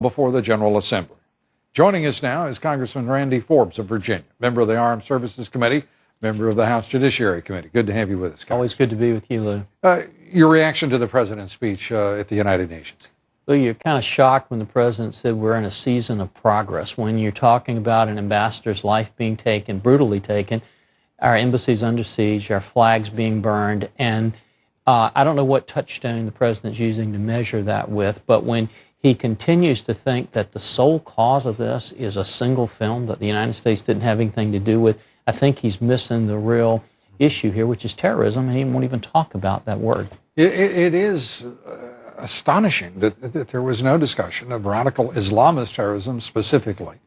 before the General Assembly. Joining us now is Congressman Randy Forbes of Virginia, member of the Armed Services Committee, member of the House Judiciary Committee. Good to have you with us, Congressman. Always good to be with you, Lou. Your reaction to the President's speech at the United Nations? Lou, you're kind of shocked when the President said we're in a season of progress. When you're talking about an ambassador's life being taken, brutally taken, our embassies under siege, our flags being burned, and I don't know what touchstone the President's using to measure that with, but when he continues to think that the sole cause of this is a single film that the United States didn't have anything to do with, I think he's missing the real issue here, which is terrorism, and he won't even talk about that word. It is astonishing that there was no discussion of radical Islamist terrorism specifically.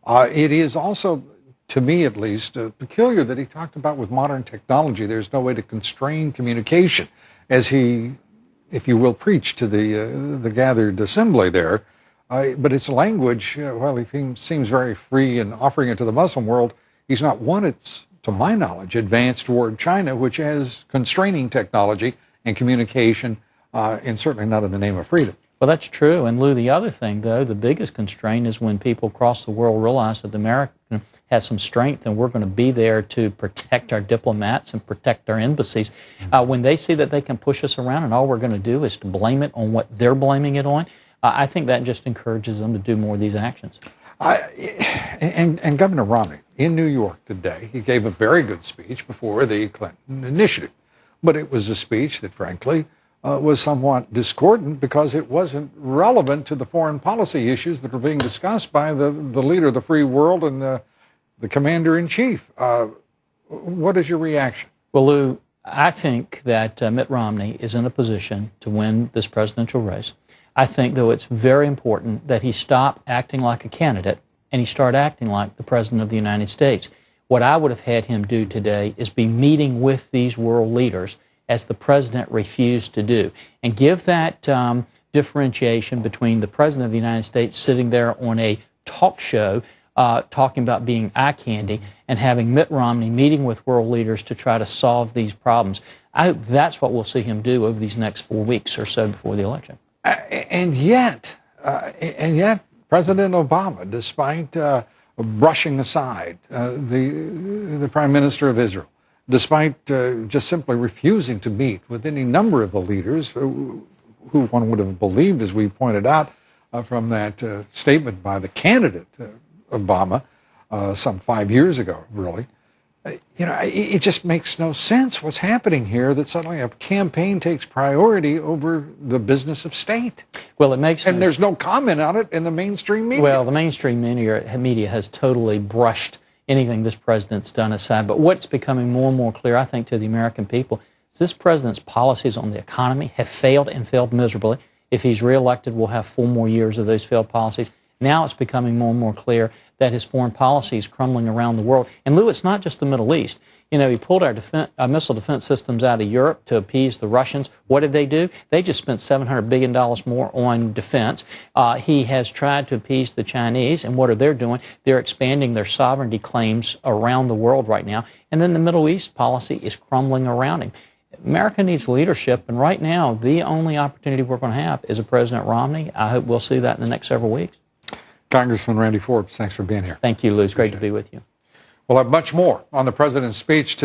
It is also, to me at least, peculiar that he talked about with modern technology there's no way to constrain communication, as he, if you will, preached to the gathered assembly there. But its language, while he seems very free in offering it to the Muslim world, he's not one that's, to my knowledge, advanced toward China, which has constraining technology and communication, and certainly not in the name of freedom. Well, that's true. And Lou, the other thing, though, the biggest constraint is when people across the world realize that America has some strength and we're going to be there to protect our diplomats and protect our embassies. When they see that they can push us around and all we're going to do is to blame it on what they're blaming it on, I think that just encourages them to do more of these actions. And Governor Romney in New York today, he gave a very good speech before the Clinton initiative. But it was a speech that, frankly, was somewhat discordant because it wasn't relevant to the foreign policy issues that were being discussed by the leader of the free world and the commander-in-chief. What is your reaction? Well, Lou, I think that Mitt Romney is in a position to win this presidential race. I think, though, it's very important that he stop acting like a candidate and he start acting like the President of the United States. What I would have had him do today is be meeting with these world leaders as the President refused to do, and give that differentiation between the President of the United States sitting there on a talk show talking about being eye candy and having Mitt Romney meeting with world leaders to try to solve these problems. I hope that's what we'll see him do over these next 4 weeks or so before the election. And yet, President Obama, despite brushing aside the Prime Minister of Israel, despite just simply refusing to meet with any number of the leaders who one would have believed, as we pointed out from that statement by the candidate, Obama, some 5 years ago, really. It just makes no sense what's happening here, that suddenly a campaign takes priority over the business of state. Well, it makes and there's no comment on it in the mainstream media. Well, the mainstream media has totally brushed anything this president's done aside. But what's becoming more and more clear, I think, to the American people is this president's policies on the economy have failed and failed miserably. If he's reelected, we'll have 4 more years of those failed policies. Now it's becoming more and more clear that his foreign policy is crumbling around the world. And, Lou, it's not just the Middle East. He pulled our missile defense systems out of Europe to appease the Russians. What did they do? They just spent $700 billion more on defense. He has tried to appease the Chinese, and what are they doing? They're expanding their sovereignty claims around the world right now. And then the Middle East policy is crumbling around him. America needs leadership, and right now the only opportunity we're going to have is a President Romney. I hope we'll see that in the next several weeks. Congressman Randy Forbes, thanks for being here. Thank you, Lou. It's great to be with you. We'll have much more on the President's speech today.